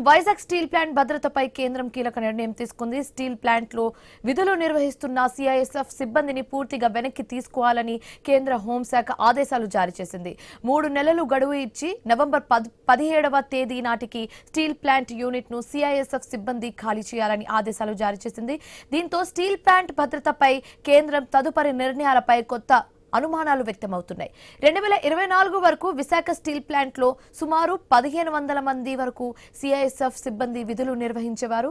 Vizag steel plant భద్రతపై కేంద్రం కీలక నిర్ణయం తీసుకుంది. స్టీల్ ప్లాంట్ లో విధులు నిర్వహిస్తున్న సిఐఎస్ఎఫ్ సిబ్బందిని పూర్తిగా వెనక్కి తీసుకోవాలని కేంద్ర హోంశాఖ ఆదేశాలు జారీ చేసింది. 3 నెలలు గడువు ఇచ్చి నవంబర్ 17వ తేదీ నాటికి స్టీల్ ప్లాంట్ యూనిట్ ను సిఐఎస్ఎఫ్ సిబ్బంది ఖాళీ చేయాలని ఆదేశాలు జారీ చేసింది. దీంతో స్టీల్ ప్లాంట్ భద్రతపై కేంద్రం తదుపరి నిర్ణయాలపై కొత్త అనుమానాలు వ్యక్తమవుతున్నాయి. 2024 వరకు విశాఖ స్టీల్ ప్లాంట్ లో సుమారు 1500 మంది వరకు సిఐఎస్ఎఫ్ సిబ్బంది విధులు నిర్వహించేవారు.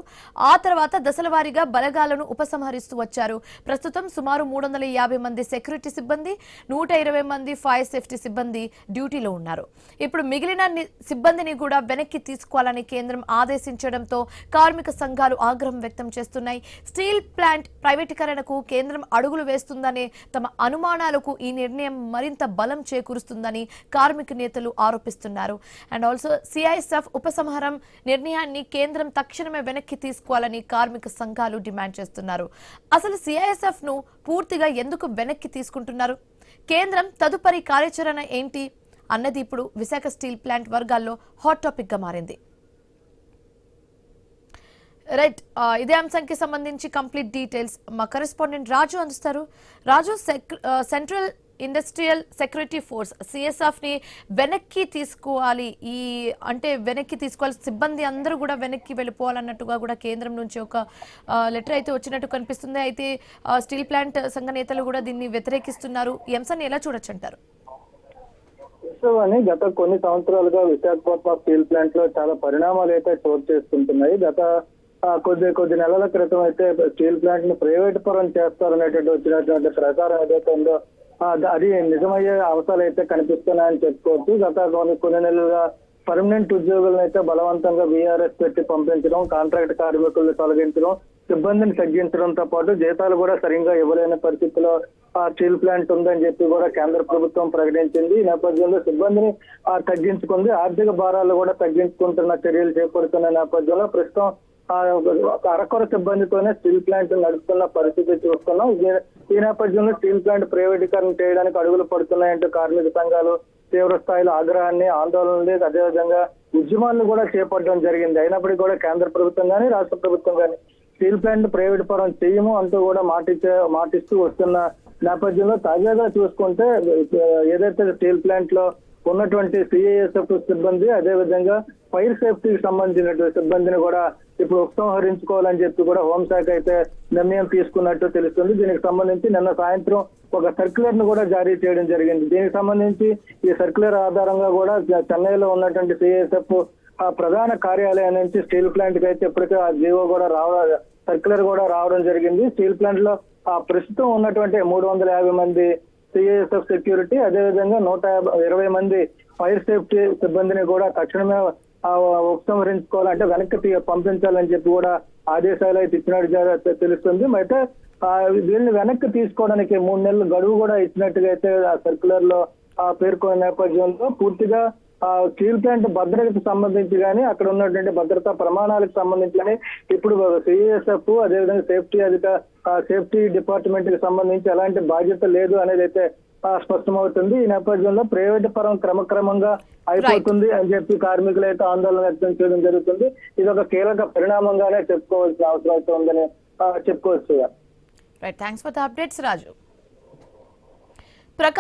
ఆ తర్వాత దశలవారీగా బలగాలను ఉపసంహరిస్తూ వచ్చారు. ప్రస్తుతం సుమారు 350 మంది సెక్యూరిటీ సిబ్బంది, 120 మంది ఫైర్ సేఫ్టీ సిబ్బంది డ్యూటీలో ఉన్నారు. ఇప్పుడు మిగిలిన సిబ్బందిని కూడా వెనక్కి తీసుకోవాలని కేంద్రం ఆదేశించడంతో కార్మిక సంఘాలు ఆగ్రహం వ్యక్తం చేస్తున్నాయి. స్టీల్ ప్లాంట్ ప్రైవేటీకరణకు కేంద్రం అడుగులు వేస్తుందనే తమ అనుమానాలకు ఈ నిర్ణయం మరింత బలం చేకూరుస్తుందని కార్మిక నేతలు ఆరోపిస్తున్నారు. అండ్ ఆల్సో సిఐఎస్ఎఫ్ ఉపసంహారం నిర్ణయాన్ని కేంద్రం తక్షణమే వెనక్కి తీసుకోవాలని కార్మిక సంఘాలు డిమాండ్ చేస్తున్నారు. అసలు సిఐఎస్ఎఫ్ ను పూర్తిగా ఎందుకు వెనక్కి తీసుకుంటున్నారు? కేంద్రం తదుపరి కార్యాచరణ ఏంటి అన్నది ఇప్పుడు విశాఖ స్టీల్ ప్లాంట్ వర్గాల్లో హాట్ టాపిక్ గా మారింది. రైట్, ఇదే అంశానికి సంబంధించి కంప్లీట్ డీటెయిల్స్ మా కరెస్పాండెంట్ రాజు అందిస్తారు. Raju, central industrial security force CSF ని వెనక్కి తీసుకోవాలి, వెనక్కి తీసుకోవాలి, సిబ్బంది అందరూ కూడా వెనక్కి వెళ్ళిపోవాలన్నట్టుగా కూడా కేంద్రం నుంచి ఒక లెటర్ అయితే వచ్చినట్టు కనిపిస్తుంది. అయితే స్టీల్ ప్లాంట్ సంఘ నేతలు కూడా దీన్ని వ్యతిరేకిస్తున్నారు. ఈ అంశాన్ని ఎలా చూడొచ్చు అంటారు? గత కొన్ని సంవత్సరాలుగా విశాఖపట్నం స్టీల్ ప్లాంట్ లో చాలా పరిణామాలు అయితే చోటు చేసుకుంటున్నాయి. గత కొద్ది నెలల క్రితం అయితే స్టీల్ ప్లాంట్ ని ప్రైవేట్ పరం చేస్తారనేటువంటి వచ్చినటువంటి ప్రచారం ఏదైతే ఉందో అది నిజమయ్యే అవసరాలు అయితే కనిపిస్తున్నాయని చెప్పుకోవచ్చు. గత కొన్ని నెలలుగా పర్మనెంట్ ఉద్యోగులను అయితే బలవంతంగా వీఆర్ఎస్ పెట్టి పంపించడం, కాంట్రాక్ట్ కార్మికులను తొలగించడం, సిబ్బందిని తగ్గించడంతో పాటు జీతాలు కూడా సరిగ్గా ఇవ్వలేని పరిస్థితిలో స్టీల్ ప్లాంట్ ఉందని చెప్పి కూడా కేంద్ర ప్రభుత్వం ప్రకటించింది. ఈ నేపథ్యంలో సిబ్బందిని తగ్గించుకుంది, ఆర్థిక భారాలు కూడా తగ్గించుకుంటున్న చర్యలు చేపడుతున్న నేపథ్యంలో ప్రస్తుతం అరకొర సిబ్బందితోనే స్టీల్ ప్లాంట్ నడుపుతున్న పరిస్థితి చూస్తున్నాం. ఈ నేపథ్యంలో స్టీల్ ప్లాంట్ ప్రైవేటీకరణ చేయడానికి అడుగులు పడుతున్నాయంటూ కార్మిక సంఘాలు తీవ్ర స్థాయిలో ఆగ్రహాన్ని, ఆందోళనలు, అదేవిధంగా ఉద్యమాలను కూడా చేపట్టడం జరిగింది. అయినప్పటికీ కూడా కేంద్ర ప్రభుత్వం కానీ రాష్ట్ర ప్రభుత్వం కానీ స్టీల్ ప్లాంట్ ప్రైవేట్ పరం చేయము అంటూ కూడా మాటిస్తూ వస్తున్న నేపథ్యంలో తాజాగా చూసుకుంటే ఏదైతే స్టీల్ ప్లాంట్ లో ఉన్నటువంటి సిఐఎస్ఎఫ్ సిబ్బంది, అదేవిధంగా ఫైర్ సేఫ్టీకి సంబంధించినటువంటి సిబ్బందిని కూడా ఇప్పుడు ఉపసంహరించుకోవాలని చెప్పి కూడా హోంశాఖ అయితే నిర్ణయం తీసుకున్నట్టు తెలుస్తుంది. దీనికి సంబంధించి నిన్న సాయంత్రం ఒక సర్క్యులర్ ను కూడా జారీ చేయడం జరిగింది. దీనికి సంబంధించి ఈ సర్క్యులర్ ఆధారంగా కూడా చెన్నైలో ఉన్నటువంటి సిఐఎస్ఎఫ్ ప్రధాన కార్యాలయం నుంచి స్టీల్ ప్లాంట్ కి అయితే ఇప్పటికే ఆ జీవో కూడా సర్క్యులర్ కూడా రావడం జరిగింది. స్టీల్ ప్లాంట్ లో ప్రస్తుతం ఉన్నటువంటి 350 మంది సిఐఎస్ఎఫ్ సెక్యూరిటీ, అదేవిధంగా 120 మంది ఫైర్ సేఫ్టీ సిబ్బందిని కూడా తక్షణమే ఉపసంహరించుకోవాలంటే వెనక్కి పంపించాలని చెప్పి కూడా ఆదేశాలు అయితే ఇచ్చినట్టు తెలుస్తుంది. అయితే వీళ్ళని వెనక్కి తీసుకోవడానికి 3 నెలలు గడువు కూడా ఇచ్చినట్టుగా అయితే ఆ సర్క్యులర్ లో పేర్కొన్న నేపథ్యంలో పూర్తిగా స్టీల్ ప్లాంట్ భద్రతకు సంబంధించి కానీ అక్కడ ఉన్నటువంటి భద్రతా ప్రమాణాలకు సంబంధించి కానీ ఇప్పుడు సిఐఎస్ఎఫ్ అదేవిధంగా సేఫ్టీ డిపార్ట్మెంట్ కి సంబంధించి ఎలాంటి బాధ్యత లేదు అనేది అయితే స్పష్టమవుతుంది. ఈ నేపథ్యంలో ప్రైవేట్ పరం క్రమక్రమంగా అయిపోతుంది అని చెప్పి కార్మికులు అయితే ఆందోళన వ్యక్తం చేయడం జరుగుతుంది. ఇది ఒక కీలక పరిణామంగానే చెప్పుకోవాల్సిన అవసరం అయితే ఉందని చెప్పుకోవచ్చు. Thanks for the updates Raju.